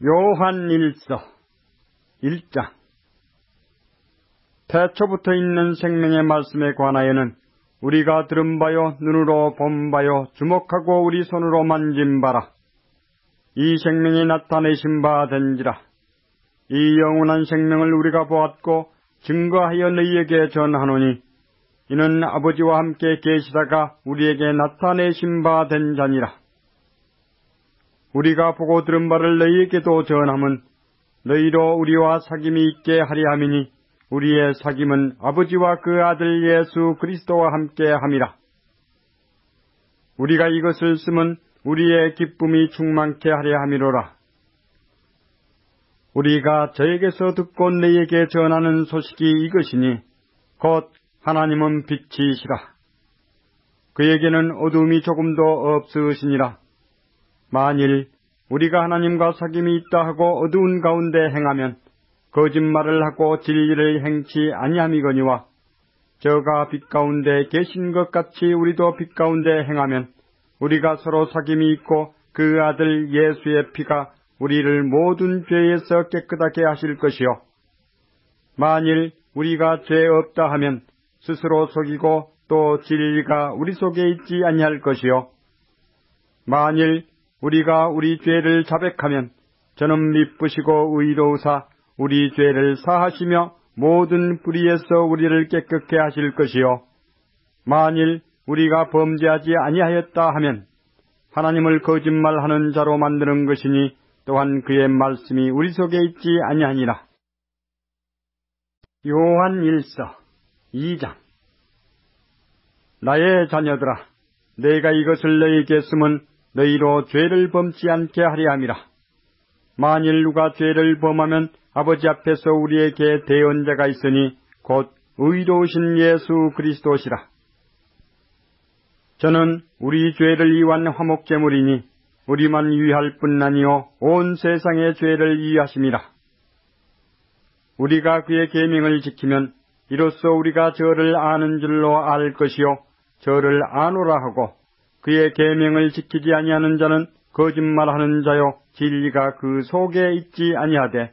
요한일서 1장. 태초부터 있는 생명의 말씀에 관하여는 우리가 들은 바요, 눈으로 본 바요, 주목하고 우리 손으로 만진 바라. 이 생명이 나타내신 바 된지라. 이 영원한 생명을 우리가 보았고 증거하여 너희에게 전하노니 이는 아버지와 함께 계시다가 우리에게 나타내신 바 된 자니라. 우리가 보고 들은 바를 너희에게도 전함은 너희로 우리와 사귐이 있게 하려 함이니 우리의 사귐은 아버지와 그 아들 예수 그리스도와 함께 함이라. 우리가 이것을 쓰면 우리의 기쁨이 충만케 하려 함이로라. 우리가 저에게서 듣고 너희에게 전하는 소식이 이것이니 곧 하나님은 빛이시라. 그에게는 어두움이 조금도 없으시니라. 만일 우리가 하나님과 사귐이 있다 하고 어두운 가운데 행하면 거짓말을 하고 진리를 행치 아니함이거니와 저가 빛 가운데 계신 것 같이 우리도 빛 가운데 행하면 우리가 서로 사귐이 있고 그 아들 예수의 피가 우리를 모든 죄에서 깨끗하게 하실 것이요. 만일 우리가 죄 없다 하면 스스로 속이고 또 진리가 우리 속에 있지 아니할 것이요. 만일 우리가 우리 죄를 자백하면 저는 미쁘시고 의로우사 우리 죄를 사하시며 모든 불의에서 우리를 깨끗게 하실 것이요. 만일 우리가 범죄하지 아니하였다 하면 하나님을 거짓말하는 자로 만드는 것이니 또한 그의 말씀이 우리 속에 있지 아니하니라. 요한일서 2장. 나의 자녀들아, 내가 이것을 너희에게 쓰면 너희로 죄를 범치 않게 하려 함이라. 만일 누가 죄를 범하면 아버지 앞에서 우리에게 대언자가 있으니 곧 의로우신 예수 그리스도시라. 저는 우리 죄를 위한 화목제물이니 우리만 위할 뿐 아니요 온 세상의 죄를 위하심이라. 우리가 그의 계명을 지키면 이로써 우리가 저를 아는 줄로 알 것이요 저를 아노라 하고 그의 계명을 지키지 아니하는 자는 거짓말하는 자요 진리가 그 속에 있지 아니하되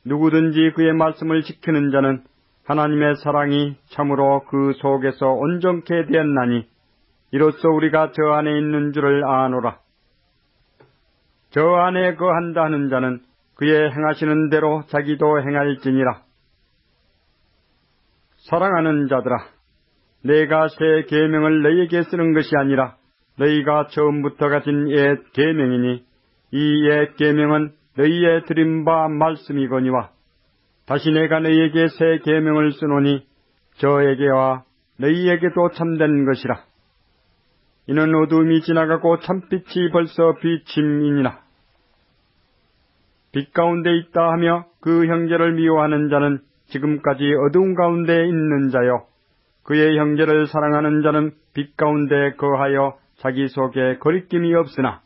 누구든지 그의 말씀을 지키는 자는 하나님의 사랑이 참으로 그 속에서 온전케 되었나니 이로써 우리가 저 안에 있는 줄을 아노라. 저 안에 거한다 하는 자는 그의 행하시는 대로 자기도 행할지니라. 사랑하는 자들아, 내가 새 계명을 너희에게 쓰는 것이 아니라 너희가 처음부터 가진 옛 계명이니 이 옛 계명은 너희의 드린 바 말씀이거니와 다시 내가 너희에게 새 계명을 쓰노니 저에게와 너희에게도 참된 것이라. 이는 어두움이 지나가고 참빛이 벌써 비침이니라. 빛 가운데 있다 하며 그 형제를 미워하는 자는 지금까지 어두운 가운데 있는 자요 그의 형제를 사랑하는 자는 빛 가운데 거하여 자기 속에 거리낌이 없으나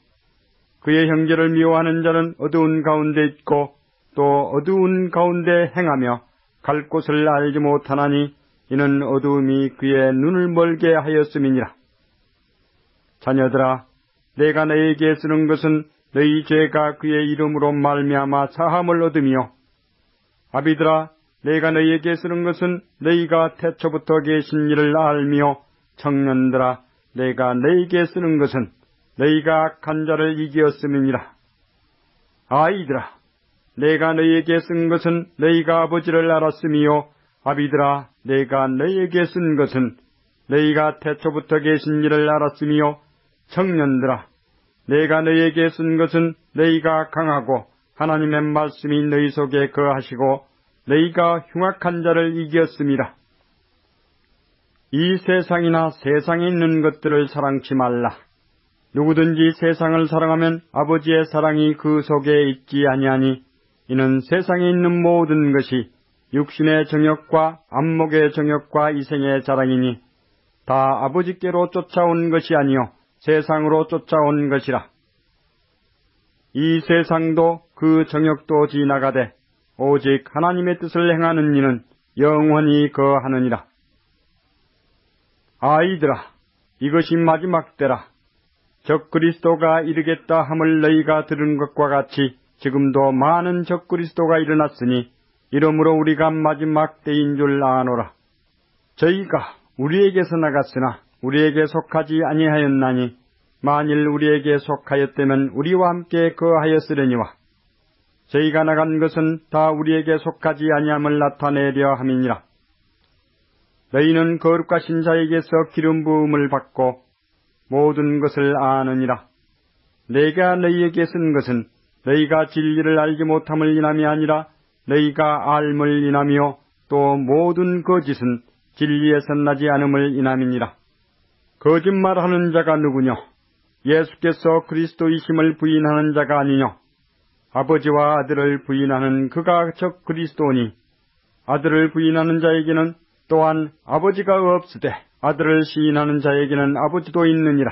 그의 형제를 미워하는 자는 어두운 가운데 있고 또 어두운 가운데 행하며 갈 곳을 알지 못하나니 이는 어두움이 그의 눈을 멀게 하였음이니라. 자녀들아, 내가 너희에게 쓰는 것은 너희 죄가 그의 이름으로 말미암아 사함을 얻으며 아비들아, 내가 너희에게 쓰는 것은 너희가 태초부터 계신 이를 알며 청년들아, 내가 너희에게 쓰는 것은 너희가 악한 자를 이기었음이니라. 아이들아, 내가 너희에게 쓴 것은 너희가 아버지를 알았으며 아비들아, 내가 너희에게 쓴 것은 너희가 태초부터 계신 이를 알았으며 청년들아, 내가 너희에게 쓴 것은 너희가 강하고 하나님의 말씀이 너희 속에 거하시고 너희가 흉악한 자를 이기었음이라. 이 세상이나 세상에 있는 것들을 사랑치 말라. 누구든지 세상을 사랑하면 아버지의 사랑이 그 속에 있지 아니하니 이는 세상에 있는 모든 것이 육신의 정욕과 안목의 정욕과 이생의 자랑이니 다 아버지께로 쫓아온 것이 아니요 세상으로 쫓아온 것이라. 이 세상도 그 정욕도 지나가되 오직 하나님의 뜻을 행하는 이는 영원히 거하느니라. 아이들아, 이것이 마지막 때라. 적 그리스도가 이르겠다 함을 너희가 들은 것과 같이 지금도 많은 적그리스도가 일어났으니 이러므로 우리가 마지막 때인 줄 아노라. 저희가 우리에게서 나갔으나 우리에게 속하지 아니하였나니 만일 우리에게 속하였다면 우리와 함께 거하였으려니와 저희가 나간 것은 다 우리에게 속하지 아니함을 나타내려 함이니라. 너희는 거룩하신 자에게서 기름 부음을 받고 모든 것을 아느니라. 내가 너희에게 쓴 것은 너희가 진리를 알지 못함을 인함이 아니라 너희가 알물 인하며 또 모든 거짓은 진리에서 나지 않음을 인함이니라. 거짓말하는 자가 누구뇨? 예수께서 그리스도이심을 부인하는 자가 아니뇨? 아버지와 아들을 부인하는 그가 적 그리스도니 아들을 부인하는 자에게는 또한 아버지가 없으되 아들을 시인하는 자에게는 아버지도 있느니라.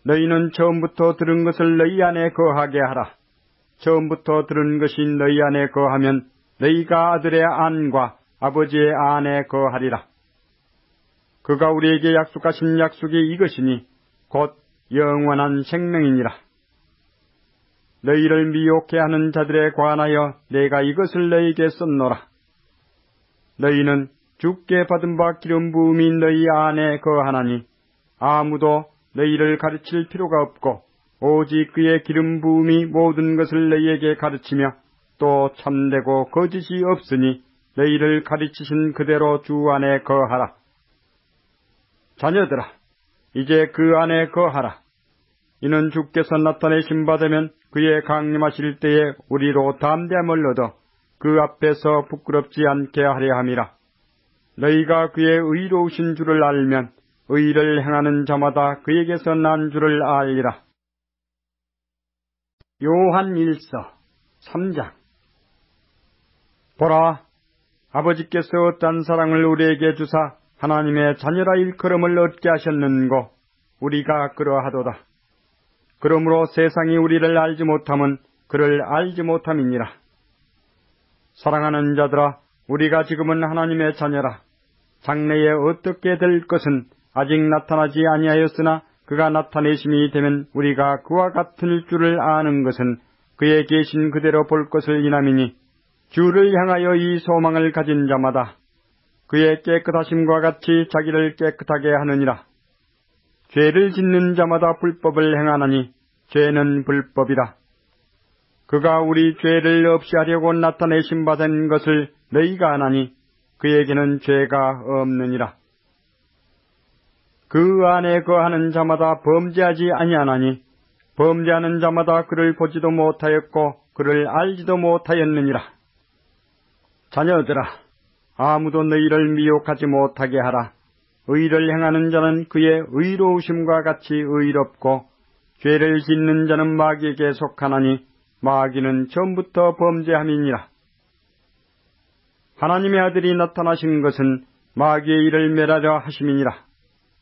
너희는 처음부터 들은 것을 너희 안에 거하게 하라. 처음부터 들은 것이 너희 안에 거하면 너희가 아들의 안과 아버지의 안에 거하리라. 그가 우리에게 약속하신 약속이 이것이니 곧 영원한 생명이니라. 너희를 미혹해 하는 자들에 관하여 내가 이것을 너희에게 썼노라. 너희는 주께 받은 바 기름 부음이 너희 안에 거하나니 아무도 너희를 가르칠 필요가 없고 오직 그의 기름 부음이 모든 것을 너희에게 가르치며 또 참되고 거짓이 없으니 너희를 가르치신 그대로 주 안에 거하라. 자녀들아, 이제 그 안에 거하라. 이는 주께서 나타내신 바 되면 그의 강림하실 때에 우리로 담대함을 얻어 그 앞에서 부끄럽지 않게 하려 함이라. 너희가 그의 의로우신 줄을 알면 의를 행하는 자마다 그에게서 난 줄을 알리라. 요한 1서 3장. 보라, 아버지께서 어떠한 사랑을 우리에게 주사 하나님의 자녀라 일컬음을 얻게 하셨는고 우리가 그러하도다. 그러므로 세상이 우리를 알지 못함은 그를 알지 못함이니라. 사랑하는 자들아, 우리가 지금은 하나님의 자녀라. 장래에 어떻게 될 것은 아직 나타나지 아니하였으나 그가 나타내심이 되면 우리가 그와 같을 줄을 아는 것은 그의 계신 그대로 볼 것을 인함이니 주를 향하여 이 소망을 가진 자마다 그의 깨끗하심과 같이 자기를 깨끗하게 하느니라. 죄를 짓는 자마다 불법을 행하나니 죄는 불법이라. 그가 우리 죄를 없이 하려고 나타내심 받은 것을 너희가 아나니 그에게는 죄가 없느니라. 그 안에 거하는 자마다 범죄하지 아니하나니 범죄하는 자마다 그를 보지도 못하였고 그를 알지도 못하였느니라. 자녀들아, 아무도 너희를 미혹하지 못하게 하라. 의를 행하는 자는 그의 의로우심과 같이 의롭고 죄를 짓는 자는 마귀에게 속하나니 마귀는 처음부터 범죄함이니라. 하나님의 아들이 나타나신 것은 마귀의 일을 멸하려 하심이니라.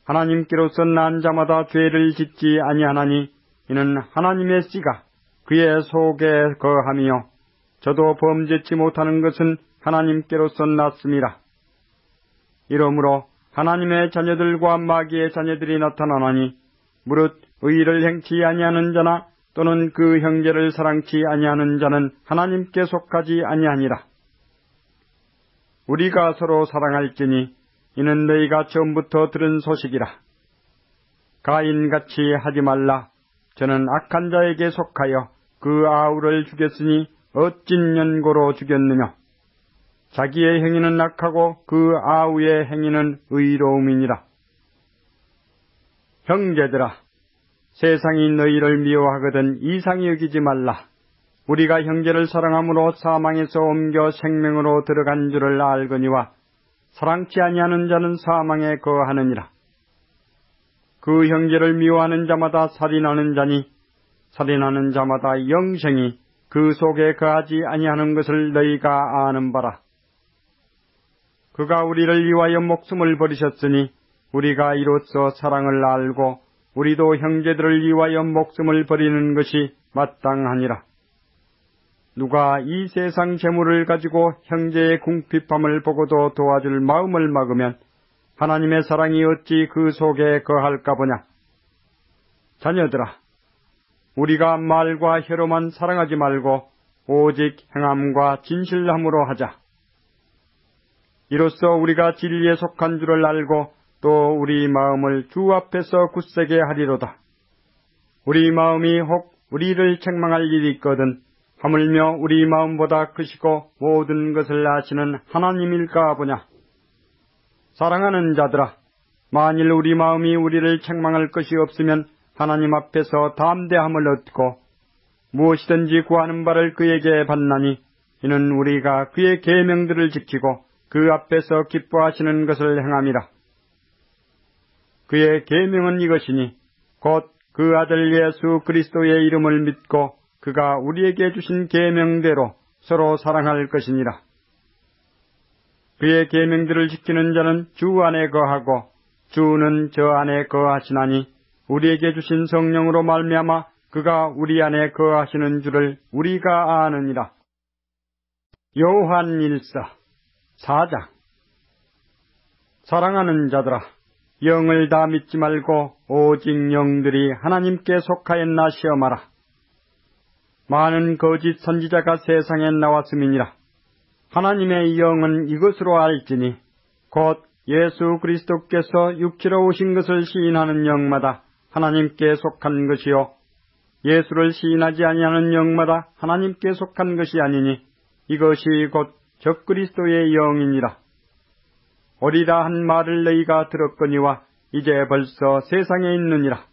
하나님께로서 난 자마다 죄를 짓지 아니하나니 이는 하나님의 씨가 그의 속에 거하며 저도 범죄치 못하는 것은 하나님께로서 났음이라. 이러므로 하나님의 자녀들과 마귀의 자녀들이 나타나나니 무릇 의를 행치 아니하는 자나 또는 그 형제를 사랑치 아니하는 자는 하나님께 속하지 아니하니라. 우리가 서로 사랑할지니 이는 너희가 처음부터 들은 소식이라. 가인같이 하지 말라. 저는 악한 자에게 속하여 그 아우를 죽였으니 어찐 연고로 죽였느냐. 자기의 행위는 악하고 그 아우의 행위는 의로움이니라. 형제들아, 세상이 너희를 미워하거든 이상히 여기지 말라. 우리가 형제를 사랑함으로 사망에서 옮겨 생명으로 들어간 줄을 알거니와 사랑치 아니하는 자는 사망에 거하느니라. 그 형제를 미워하는 자마다 살인하는 자니 살인하는 자마다 영생이 그 속에 거하지 아니하는 것을 너희가 아는 바라. 그가 우리를 위하여 목숨을 버리셨으니 우리가 이로써 사랑을 알고 우리도 형제들을 위하여 목숨을 버리는 것이 마땅하니라. 누가 이 세상 재물을 가지고 형제의 궁핍함을 보고도 도와줄 마음을 막으면 하나님의 사랑이 어찌 그 속에 거할까 보냐. 자녀들아, 우리가 말과 혀로만 사랑하지 말고 오직 행함과 진실함으로 하자. 이로써 우리가 진리에 속한 줄을 알고 또 우리 마음을 주 앞에서 굳세게 하리로다. 우리 마음이 혹 우리를 책망할 일이 있거든 하물며 우리 마음보다 크시고 모든 것을 아시는 하나님일까 보냐. 사랑하는 자들아, 만일 우리 마음이 우리를 책망할 것이 없으면 하나님 앞에서 담대함을 얻고 무엇이든지 구하는 바를 그에게 받나니 이는 우리가 그의 계명들을 지키고 그 앞에서 기뻐하시는 것을 행함이라. 그의 계명은 이것이니 곧 그 아들 예수 그리스도의 이름을 믿고 그가 우리에게 주신 계명대로 서로 사랑할 것이니라. 그의 계명들을 지키는 자는 주 안에 거하고 주는 저 안에 거하시나니 우리에게 주신 성령으로 말미암아 그가 우리 안에 거하시는 줄을 우리가 아느니라. 요한 1서 4장. 사랑하는 자들아, 영을 다 믿지 말고 오직 영들이 하나님께 속하였나 시험하라. 많은 거짓 선지자가 세상에 나왔음이니라. 하나님의 영은 이것으로 알지니 곧 예수 그리스도께서 육체로 오신 것을 시인하는 영마다 하나님께 속한 것이요 예수를 시인하지 아니하는 영마다 하나님께 속한 것이 아니니 이것이 곧 적그리스도의 영이니라. 오리라 한 말을 너희가 들었거니와 이제 벌써 세상에 있느니라.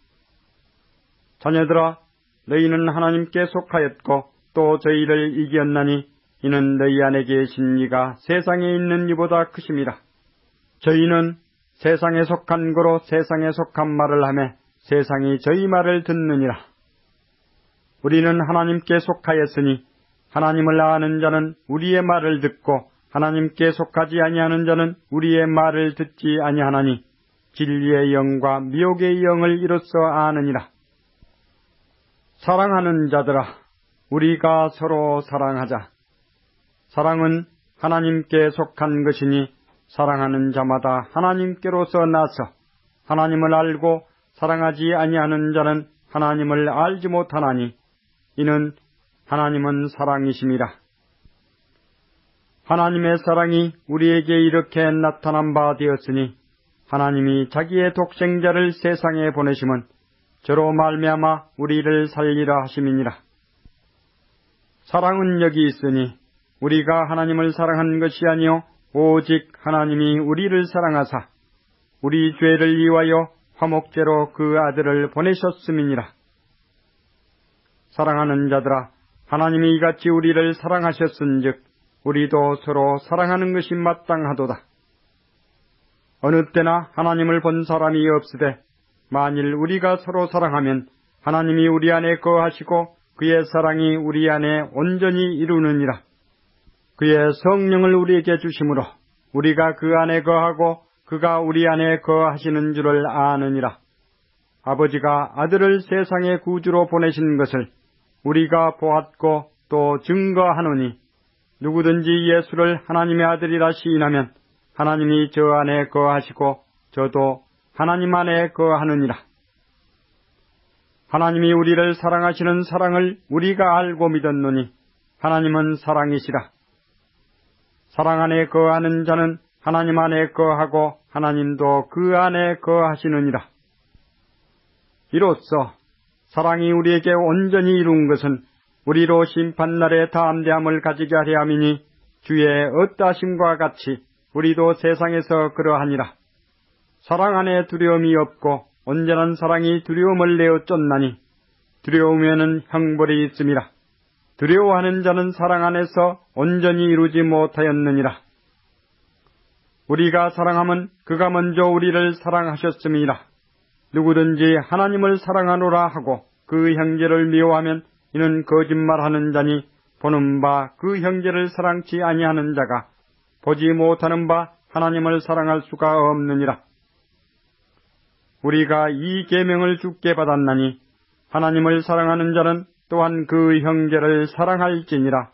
자녀들아, 너희는 하나님께 속하였고 또 저희를 이겼나니 이는 너희 안에 계신 이가 세상에 있는 이보다 크심이라. 저희는 세상에 속한 거로 세상에 속한 말을 하며 세상이 저희 말을 듣느니라. 우리는 하나님께 속하였으니 하나님을 아는 자는 우리의 말을 듣고 하나님께 속하지 아니하는 자는 우리의 말을 듣지 아니하나니 진리의 영과 미혹의 영을 이로써 아느니라. 사랑하는 자들아, 우리가 서로 사랑하자. 사랑은 하나님께 속한 것이니 사랑하는 자마다 하나님께로서 나서 하나님을 알고 사랑하지 아니하는 자는 하나님을 알지 못하나니 이는 하나님은 사랑이심이라. 하나님의 사랑이 우리에게 이렇게 나타난 바 되었으니 하나님이 자기의 독생자를 세상에 보내심은 저로 말미암아 우리를 살리라 하심이니라. 사랑은 여기 있으니 우리가 하나님을 사랑한 것이 아니요 오직 하나님이 우리를 사랑하사 우리 죄를 위하여 화목제로 그 아들을 보내셨음이니라. 사랑하는 자들아, 하나님이 이같이 우리를 사랑하셨은즉 우리도 서로 사랑하는 것이 마땅하도다. 어느 때나 하나님을 본 사람이 없으되 만일 우리가 서로 사랑하면 하나님이 우리 안에 거하시고 그의 사랑이 우리 안에 온전히 이루느니라. 그의 성령을 우리에게 주심으로 우리가 그 안에 거하고 그가 우리 안에 거하시는 줄을 아느니라. 아버지가 아들을 세상의 구주로 보내신 것을 우리가 보았고 또 증거하노니 누구든지 예수를 하나님의 아들이라 시인하면 하나님이 저 안에 거하시고 저도 하나님 안에 거하느니라. 하나님이 우리를 사랑하시는 사랑을 우리가 알고 믿었노니 하나님은 사랑이시라. 사랑 안에 거하는 자는 하나님 안에 거하고 하나님도 그 안에 거하시느니라. 이로써 사랑이 우리에게 온전히 이룬 것은 우리로 심판날에 담대함을 가지게 하려 함이니 주의 어떠하심과 같이 우리도 세상에서 그러하니라. 사랑 안에 두려움이 없고 온전한 사랑이 두려움을 내어 쫓나니 두려우면은 형벌이 있음이라. 두려워하는 자는 사랑 안에서 온전히 이루지 못하였느니라. 우리가 사랑함은 그가 먼저 우리를 사랑하셨음이라. 누구든지 하나님을 사랑하노라 하고 그 형제를 미워하면 이는 거짓말하는 자니 보는 바 그 형제를 사랑치 아니하는 자가 보지 못하는 바 하나님을 사랑할 수가 없느니라. 우리가 이 계명을 주께 받았나니 하나님을 사랑하는 자는 또한 그 형제를 사랑할지니라.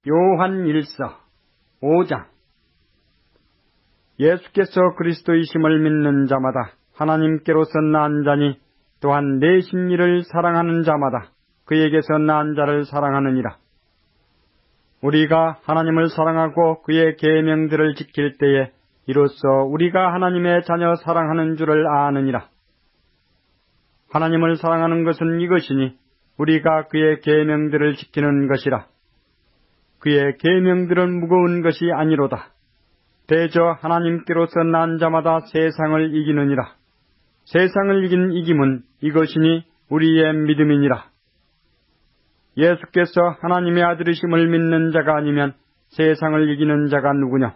요한 1서 5장. 예수께서 그리스도이심을 믿는 자마다 하나님께로서 난 자니 또한 내 심리를 사랑하는 자마다 그에게서 난 자를 사랑하느니라. 우리가 하나님을 사랑하고 그의 계명들을 지킬 때에 이로써 우리가 하나님의 자녀 사랑하는 줄을 아느니라. 하나님을 사랑하는 것은 이것이니 우리가 그의 계명들을 지키는 것이라. 그의 계명들은 무거운 것이 아니로다. 대저 하나님께로서 난 자마다 세상을 이기느니라. 세상을 이긴 이김은 이것이니 우리의 믿음이니라. 예수께서 하나님의 아들이심을 믿는 자가 아니면 세상을 이기는 자가 누구냐?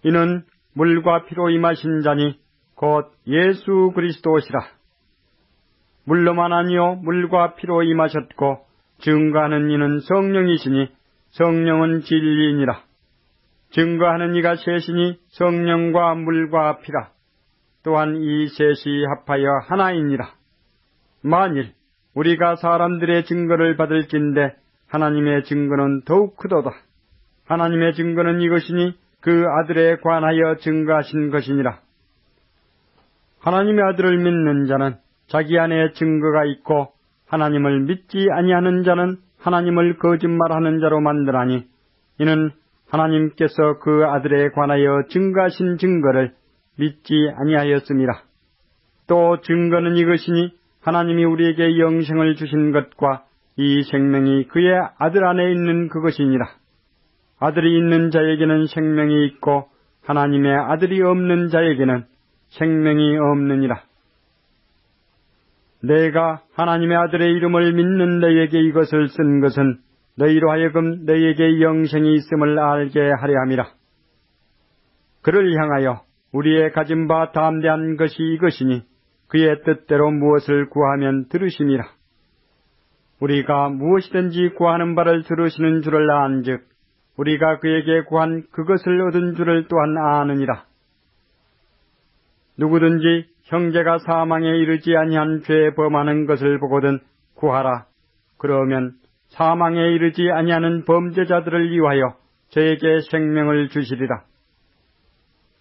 이는 물과 피로 임하신 자니 곧 예수 그리스도시라. 물로만 아니요 물과 피로 임하셨고 증거하는 이는 성령이시니 성령은 진리이니라. 증거하는 이가 셋이니 성령과 물과 피라. 또한 이 셋이 합하여 하나이니라. 만일 우리가 사람들의 증거를 받을진대 하나님의 증거는 더욱 크도다. 하나님의 증거는 이것이니 그 아들에 관하여 증거하신 것이니라. 하나님의 아들을 믿는 자는 자기 안에 증거가 있고 하나님을 믿지 아니하는 자는 하나님을 거짓말하는 자로 만드나니 이는 하나님께서 그 아들에 관하여 증거하신 증거를 믿지 아니하였음이라. 또 증거는 이것이니 하나님이 우리에게 영생을 주신 것과 이 생명이 그의 아들 안에 있는 그것이니라. 아들이 있는 자에게는 생명이 있고 하나님의 아들이 없는 자에게는 생명이 없느니라. 내가 하나님의 아들의 이름을 믿는 너희에게 이것을 쓴 것은 너희로 하여금 너희에게 영생이 있음을 알게 하려 함이라. 그를 향하여 우리의 가진 바 담대한 것이 이것이니 그의 뜻대로 무엇을 구하면 들으심이라. 우리가 무엇이든지 구하는 바를 들으시는 줄을 안즉 우리가 그에게 구한 그것을 얻은 줄을 또한 아느니라. 누구든지 형제가 사망에 이르지 아니한 죄에 범하는 것을 보거든 구하라. 그러면 사망에 이르지 아니하는 범죄자들을 위하여 저에게 생명을 주시리라.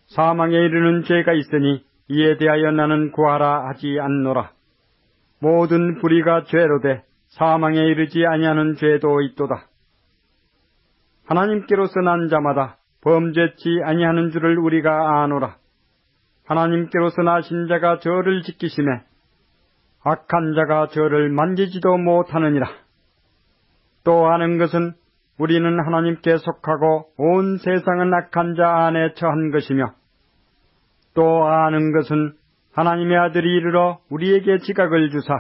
사망에 이르는 죄가 있으니 이에 대하여 나는 구하라 하지 않노라. 모든 불의가 죄로되 사망에 이르지 아니하는 죄도 있도다. 하나님께로서 난 자마다 범죄치 아니하는 줄을 우리가 아노라. 하나님께로서 나신 자가 저를 지키심에 악한 자가 저를 만지지도 못하느니라. 또 아는 것은 우리는 하나님께 속하고 온 세상은 악한 자 안에 처한 것이며 또 아는 것은 하나님의 아들이 이르러 우리에게 지각을 주사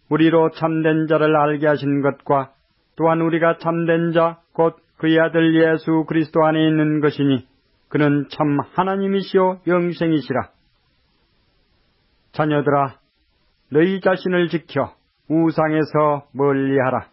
우리로 참된 자를 알게 하신 것과 또한 우리가 참된 자 곧 그의 아들 예수 그리스도 안에 있는 것이니 그는 참 하나님이시요 영생이시라. 자녀들아, 너희 자신을 지켜 우상에서 멀리하라.